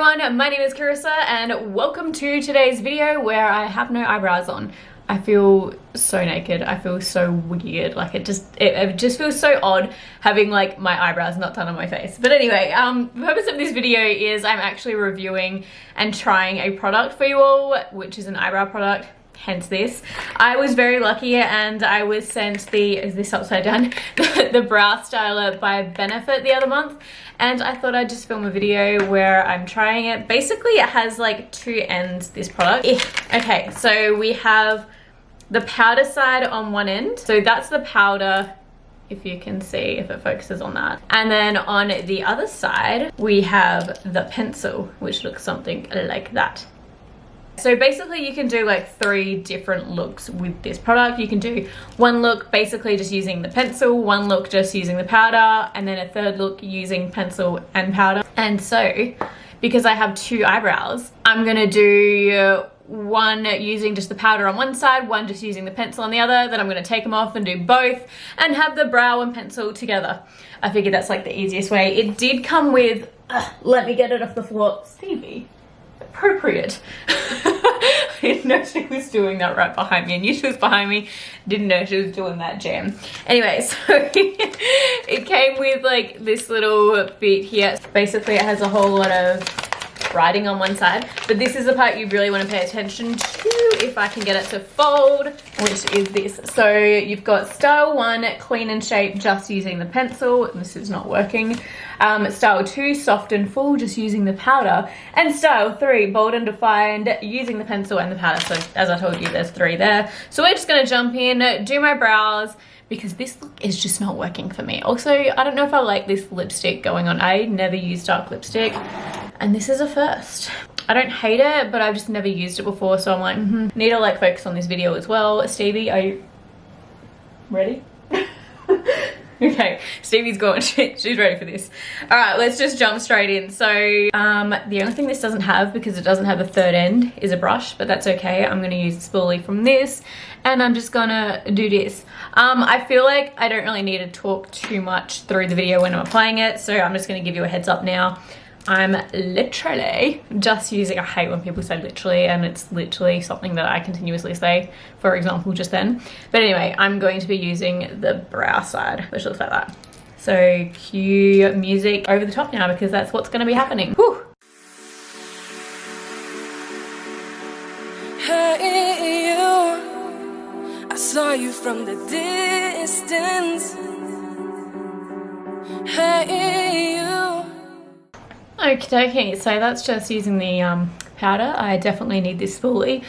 everyone, my name is Carissa and welcome to today's video where I have no eyebrows on. I feel so naked, I feel so weird, like it just feels so odd having like my eyebrows not done on my face. But anyway, the purpose of this video is I'm actually reviewing and trying a product for you all, which is an eyebrow product. Hence this. I was very lucky and I was sent the, is this upside down? the brow styler by Benefit the other month, and I thought I'd just film a video where I'm trying it. Basically it has like two ends, this product. Okay, so we have the powder side on one end. So that's the powder, if you can see, if it focuses on that. And then on the other side, we have the pencil, which looks something like that. So basically you can do like 3 different looks with this product. You can do one look basically just using the pencil, one look just using the powder, and then a third look using pencil and powder. And so, because I have 2 eyebrows, I'm gonna do one using just the powder on one side, one just using the pencil on the other. Then I'm gonna take them off and do both and have the brow and pencil together. I figured that's like the easiest way. It did come with, let me get it off the floor, Stevie. Appropriate. I didn't know she was doing that right behind me. I knew she was behind me, didn't know she was doing that jam. Anyway, so it came with like this little bit here. Basically it has a whole lot of writing on one side, but this is the part you really want to pay attention to if I can get it to fold, which is this. So you've got style 1, clean and shape, just using the pencil. This is not working. Style 2, soft and full, just using the powder. And style 3, bold and defined, using the pencil and the powder. So as I told you, there's 3 there. So we're just gonna jump in, do my brows, because this look is just not working for me. Also, I don't know if I like this lipstick going on. I never use dark lipstick, and this is a first. I don't hate it, but I've just never used it before, so I'm like, need to like focus on this video as well. Stevie, are you ready? Okay, Stevie's gone. She's ready for this. All right, let's just jump straight in. So the only thing this doesn't have, because it doesn't have a third end, is a brush, but that's okay. I'm gonna use the spoolie from this, and I'm just gonna do this. I feel like I don't really need to talk too much through the video when I'm applying it, so I'm just gonna give you a heads up now. I'm literally just using, I hate when people say literally, and it's literally something that I continuously say, for example, just then. But anyway, I'm going to be using the brow side, which looks like that. So cue music over the top now, because that's what's going to be happening. Whew. Hey you, I saw you from the distance. Hey you. Okay, so that's just using the powder. I definitely need this spoolie.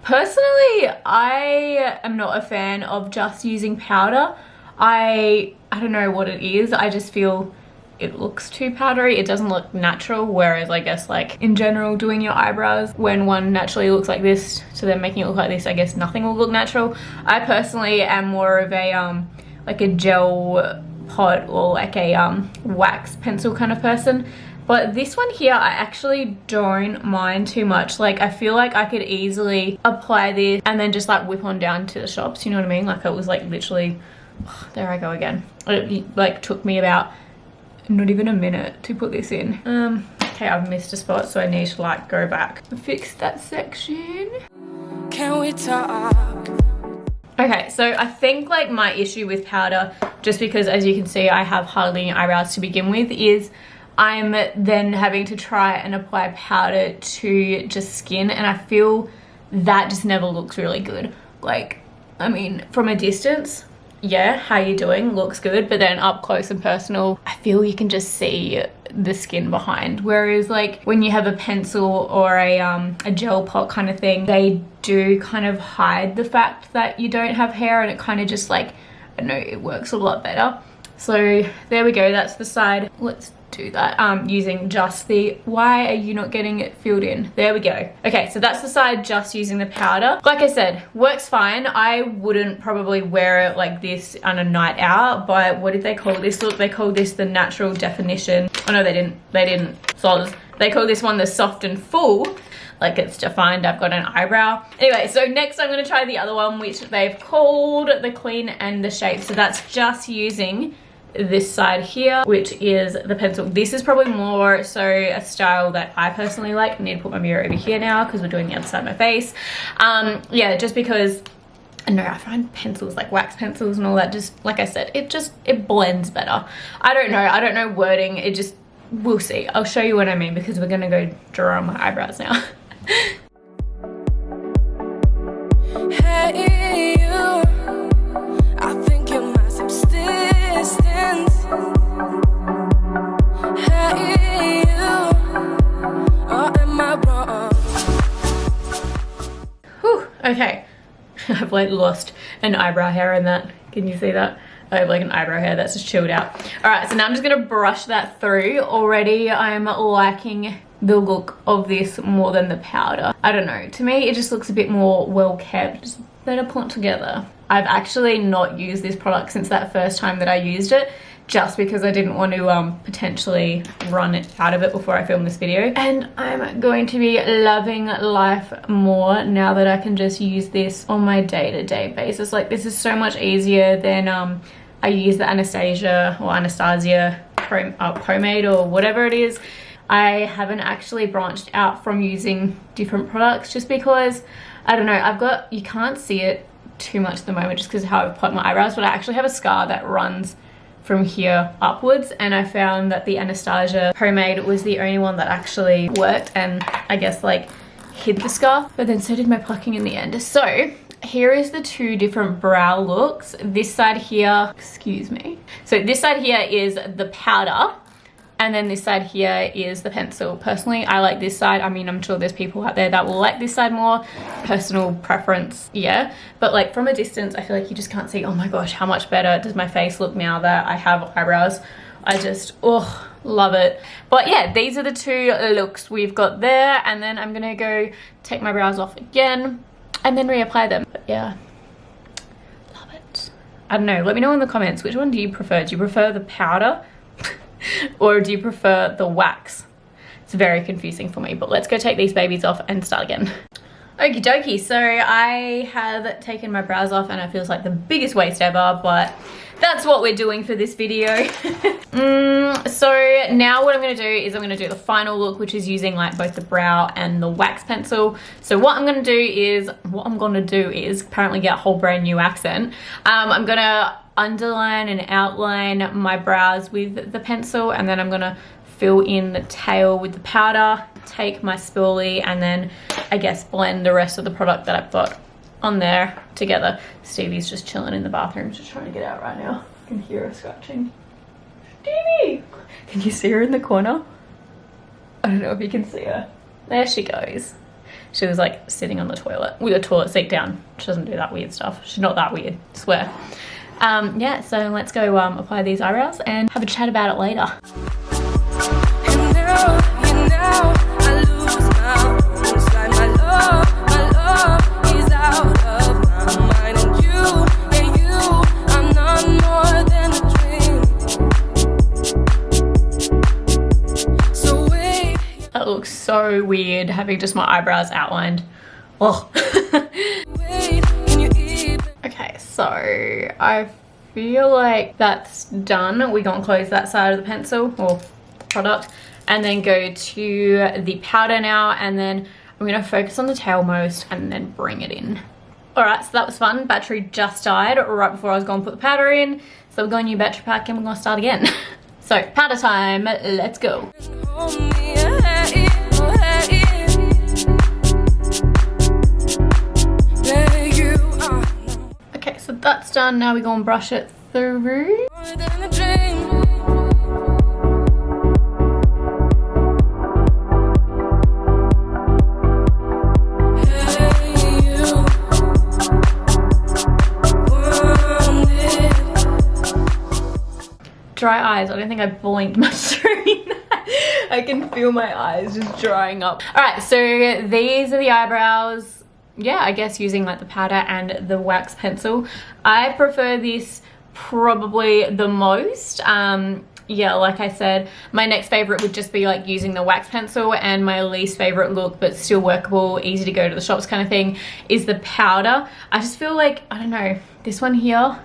Personally, I am not a fan of just using powder. I don't know what it is. I just feel it looks too powdery. It doesn't look natural, whereas I guess like in general doing your eyebrows, when one naturally looks like this to then making it look like this, I guess nothing will look natural. I personally am more of a like a gel pot or like a wax pencil kind of person. But this one here, I actually don't mind too much. Like, I feel like I could easily apply this and then just like whip on down to the shops, you know what I mean? Like, it was like literally, oh, there I go again. It like took me about not even a minute to put this in. Okay, I've missed a spot, so I need to like go back and fix that section. Can we talk? Okay, so I think like my issue with powder, just because as you can see, I have hardly any eyebrows to begin with, is I'm then having to try and apply powder to just skin, and I feel that just never looks really good. Like, I mean, from a distance, yeah, how you doing looks good, but then up close and personal, I feel you can just see the skin behind. Whereas like when you have a pencil or a gel pot kind of thing, they do kind of hide the fact that you don't have hair, and it kind of just like, I don't know, it works a lot better. So there we go, that's the side. Let's do that using just the, why are you not getting it filled in? There we go. Okay, so that's the side just using the powder. Like I said, works fine. I wouldn't probably wear it like this on a night out, but what did they call this look? They called this the natural definition. Oh no, they didn't. So they call this one the soft and full. Like it's defined, I've got an eyebrow. Anyway, so next I'm gonna try the other one, which they've called the clean and the shape. So that's just using this side here, which is the pencil. This is probably more so a style that I personally like. I need to put my mirror over here now because we're doing the other side of my face. Yeah, just because I know I find pencils, like wax pencils and all that, just like I said, it blends better. I don't know wording, it just, we'll see. I'll show you what I mean because we're gonna go draw on my eyebrows now. Hey, you, I think you're my subsistence. Hey, you, or am I wrong? Whew, okay. I've like lost an eyebrow hair in that. Can you see that? I have like an eyebrow hair that's just chilled out. All right, so now I'm just gonna brush that through. Already I'm liking the look of this more than the powder. I don't know, to me it just looks a bit more well kept, just better put together. I've actually not used this product since that first time that I used it, just because I didn't want to potentially run it out of it before I film this video. And I'm going to be loving life more now that I can just use this on my day-to-day basis. Like, this is so much easier than I use the Anastasia pomade or whatever it is. I haven't actually branched out from using different products just because, I don't know, you can't see it too much at the moment just because of how I've plucked my eyebrows, but I actually have a scar that runs from here upwards, and I found that the Anastasia pomade was the only one that actually worked and I guess like hid the scar, but then so did my plucking in the end. So here is the two different brow looks. This side here, excuse me. So this side here is the powder, and then this side here is the pencil. Personally, I like this side. I mean, I'm sure there's people out there that will like this side more. Personal preference, yeah. But like from a distance, I feel like you just can't see, oh my gosh, how much better does my face look now that I have eyebrows. I just, oh, love it. But yeah, these are the two looks we've got there. And then I'm gonna go take my brows off again and then reapply them. But yeah, love it. I don't know, let me know in the comments, which one do you prefer? Do you prefer the powder? Or do you prefer the wax? It's very confusing for me, but let's go take these babies off and start again. Okie dokie, so I have taken my brows off and it feels like the biggest waste ever, but that's what we're doing for this video. So now what I'm gonna do is I'm gonna do the final look, which is using like both the brow and the wax pencil. So what I'm gonna do is apparently get a whole brand new accent. I'm gonna underline and outline my brows with the pencil, and then I'm gonna fill in the tail with the powder, take my spoolie, and then I guess blend the rest of the product that I've got on there together. Stevie's just chilling in the bathroom, just trying to get out right now. I can hear her scratching. Stevie! Can you see her in the corner? I don't know if you can see her. There she goes. She was like sitting on the toilet with a toilet seat down. She doesn't do that weird stuff. She's not that weird, I swear. Yeah, so let's go apply these eyebrows and have a chat about it later. And now, I lose my own sight. My love is out of my mind. And you, I'm not more than a dream. So wait. That looks so weird, having just my eyebrows outlined. Oh. Okay, so I feel like that's done. We're gonna close that side of the pencil or product and then go to the powder now, and then I'm gonna focus on the tail most and then bring it in. All right, so that was fun. Battery just died right before I was going to put the powder in. So we're going to new battery pack and we're gonna start again. So powder time, let's go. Okay, so that's done. Now we're gonna brush it through. Dry eyes. I don't think I blinked much during that. I can feel my eyes just drying up. All right, so these are the eyebrows. Yeah, I guess using like the powder and the wax pencil. I prefer this probably the most. Yeah, like I said, my next favorite would just be like using the wax pencil, and my least favorite look, but still workable, easy to go to the shops kind of thing, is the powder. I just feel like, I don't know, this one here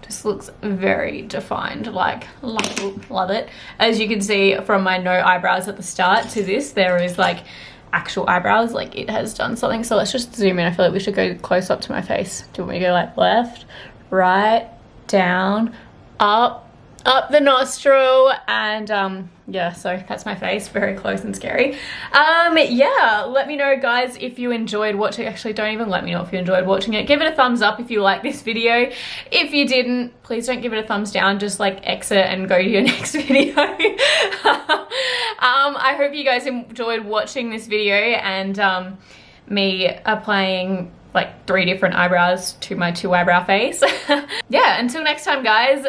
Just looks very defined, like love it. As you can see from my no eyebrows at the start to this, there is like actual eyebrows, like it has done something. So let's just zoom in. I feel like we should go close up to my face. Do you want me to go like left, right, down, up the nostril, and yeah, so that's my face, very close and scary. Yeah, let me know guys if you enjoyed watching. Actually, don't even let me know if you enjoyed watching it. Give it a thumbs up if you like this video. If you didn't, please don't give it a thumbs down, just like exit and go to your next video. I hope you guys enjoyed watching this video and me applying like 3 different eyebrows to my 2 eyebrow face. Yeah, until next time guys,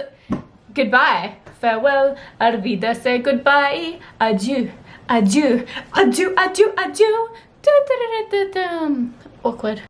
goodbye, farewell, Arvida, say goodbye, adieu, adieu, adieu, adieu, adieu, da, da, da, da, da, da. Awkward.